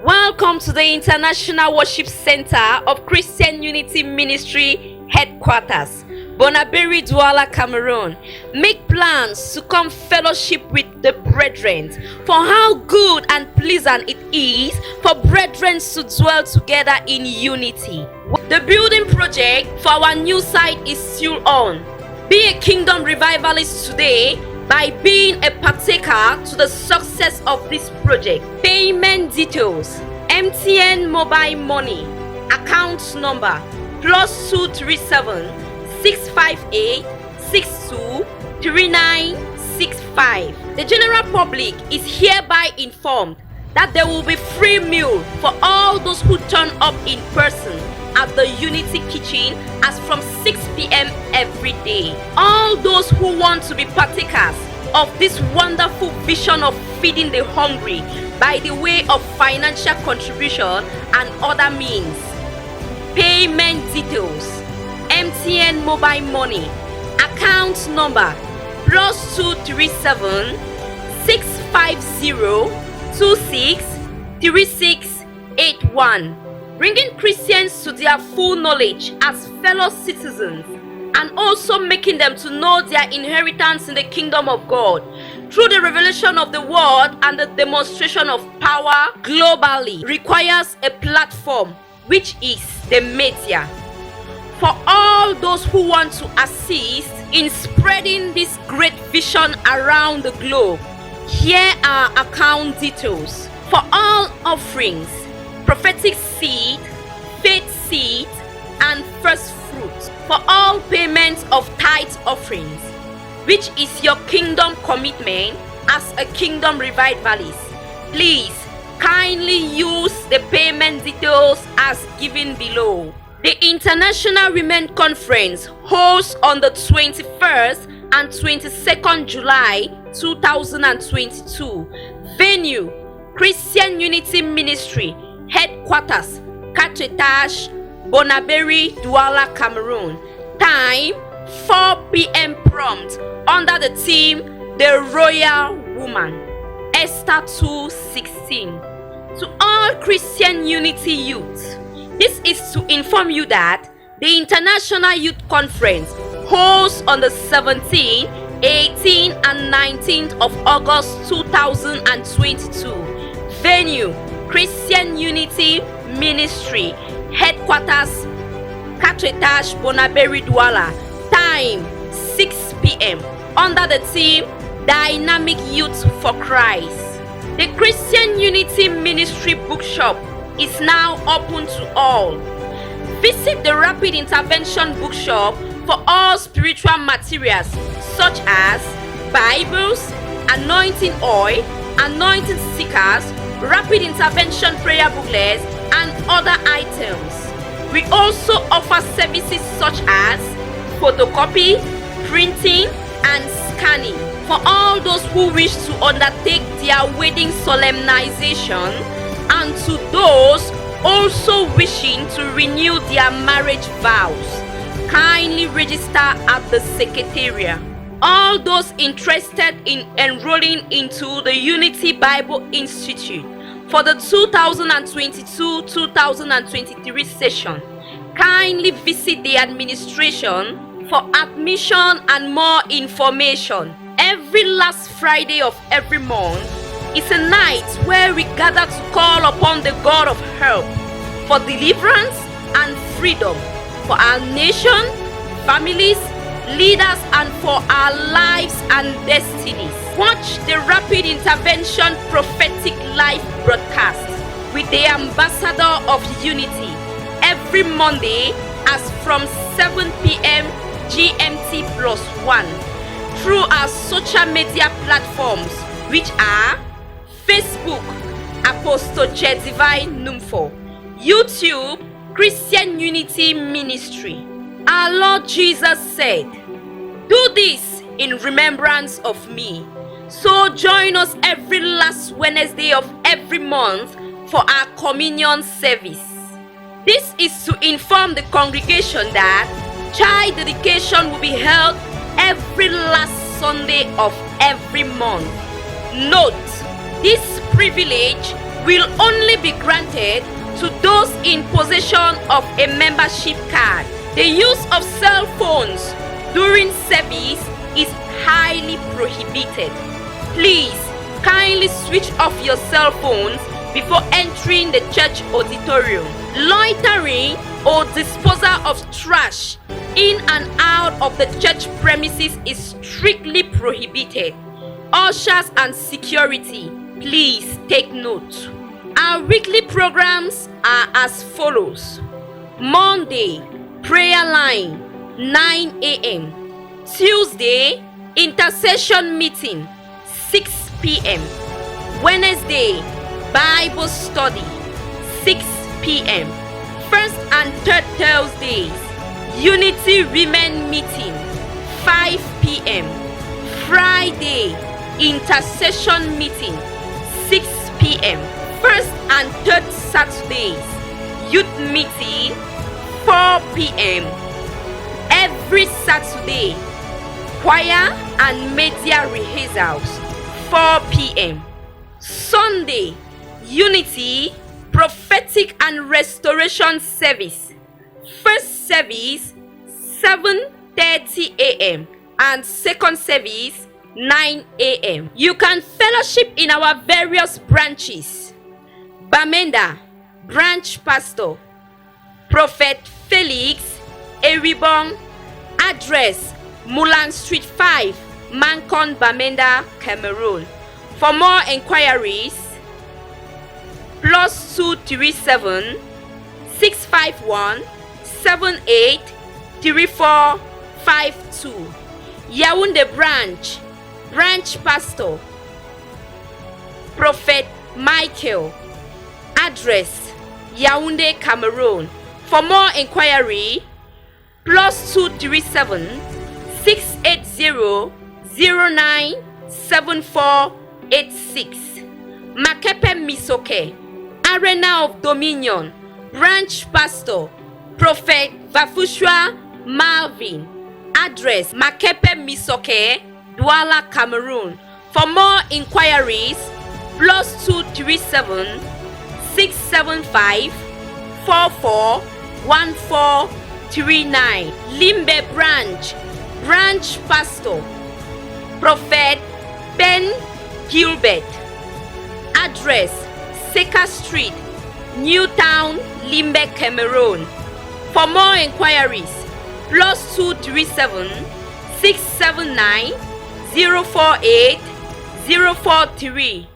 Welcome to the International Worship Center of Christian Unity Ministry Headquarters, Bonaberi, Douala, Cameroon. Make plans to come fellowship with the brethren, for how good and pleasant it is for brethren to dwell together in unity. The building project for our new site is still on. Be a kingdom revivalist today by being a partaker to the success of this project. Payment details: MTN mobile money, account number +237 658 62 3965. The general public is hereby informed that there will be free meal for all those who turn up in person at the Unity Kitchen as from 6 p.m. every day. All those who want to be partakers of this wonderful vision of feeding the hungry by the way of financial contribution and other means. Payment details: MTN mobile money, account number +237 650 26 3681. Bringing Christians to their full knowledge as fellow citizens, and also making them to know their inheritance in the kingdom of God through the revelation of the word and the demonstration of power globally requires a platform, which is the media. For all those who want to assist in spreading this great vision around the globe, here are account details. For all offerings, prophetic seed, faith seed, and first fruits. For all payments of tithe offerings, which is your kingdom commitment as a kingdom revivalist, please kindly use the payment details as given below. The International Women Conference holds on the 21st and 22nd July 2022. Venue: Christian Unity Ministry Headquarters, 4 Etage, Bonaberi, Douala, Cameroon. Time: 4 p.m. prompt, under the theme The Royal Woman, Esther 2:16. To all Christian Unity youth, this is to inform you that the International Youth Conference holds on the 17th, 18th, and 19th of August 2022. Venue: Christian Unity Ministry Headquarters, 4 Etage, Bonaberi, Douala. Time: 6 p.m. under the theme Dynamic Youth for Christ. The Christian Unity Ministry Bookshop is now open to all. Visit the Rapid Intervention Bookshop for all spiritual materials such as Bibles, anointing oil, anointing stickers, Rapid Intervention prayer booklets, and other items. We also offer services such as photocopy, printing, and scanning for all those who wish to undertake their wedding solemnization, and to those also wishing to renew their marriage vows. Kindly register at the Secretariat. All those interested in enrolling into the Unity Bible Institute for the 2022-2023 session, kindly visit the administration for admission and more information. Every last Friday of every month is a night where we gather to call upon the God of help for deliverance and freedom for our nation, families, leaders, and for our lives and destinies. Watch the Rapid Intervention Prophetic Live broadcast with the Ambassador of Unity every Monday as from 7 p.m. GMT +1 through our social media platforms, which are Facebook, Apostle Jedivine Numfo, YouTube, Christian Unity Ministry. Our Lord Jesus said, "Do this in remembrance of me." So join us every last Wednesday of every month for our communion service. This is to inform the congregation that child dedication will be held every last Sunday of every month. Note, this privilege will only be granted to those in possession of a membership card. The use of cell phones during service is highly prohibited. Please kindly switch off your cell phones before entering the church auditorium. Loitering or disposal of trash in and out of the church premises is strictly prohibited. Ushers and security, please take note. Our weekly programs are as follows. Monday, prayer line, 9 a.m. Tuesday, intercession meeting, 6 p.m. Wednesday, Bible study, 6 p.m. First and third Thursdays, Unity Women meeting, 5 p.m. Friday, intercession meeting, 6 p.m. First and third Saturdays, youth meeting, 4 p.m. Every Saturday, choir and media rehearsals, 4 p.m. Sunday, unity, prophetic and restoration service. First service, 7:30 a.m. and second service, 9 a.m. You can fellowship in our various branches. Bamenda, branch pastor, Prophet Felix Eribong, address Mulan Street 5, Mancon, Bamenda, Cameroon. For more inquiries, +237 651 78 3452. Yaoundé branch, branch pastor, Prophet Michael, address Yaoundé, Cameroon. For more inquiry, +237 680 097486. Makepe Misoke, Arena of Dominion, branch pastor, Prophet Vafushwa Marvin, address Makepe Misoke, Douala, Cameroon. For more inquiries, +237 675 441439. Limbe branch, branch pastor, Prophet Ben Gilbert, address Seka Street, Newtown, Limbe, Cameroon. For more inquiries, +237 679 048 043.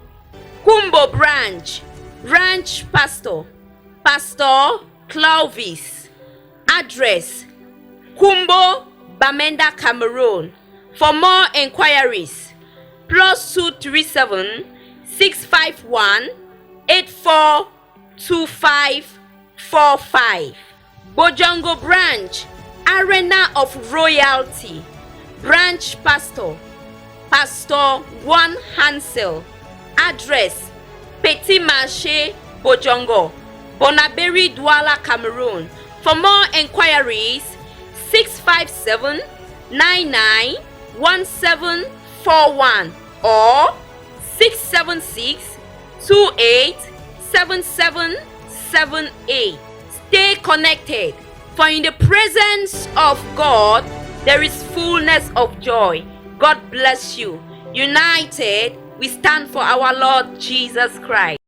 Kumbo branch, branch pastor, Pastor Clovis, address Kumbo, Bamenda, Cameroon. For more inquiries, +237 651 842545. Bojongo branch, Arena of Royalty, branch pastor, Pastor Juan Hansel, address Petit Marché, Bojongo, Bonaberi, Douala, Cameroon. For more inquiries, 657 99 1741 or 676 28 7778. Stay connected, for in the presence of God there is fullness of joy. God bless you. United, we stand for our Lord Jesus Christ.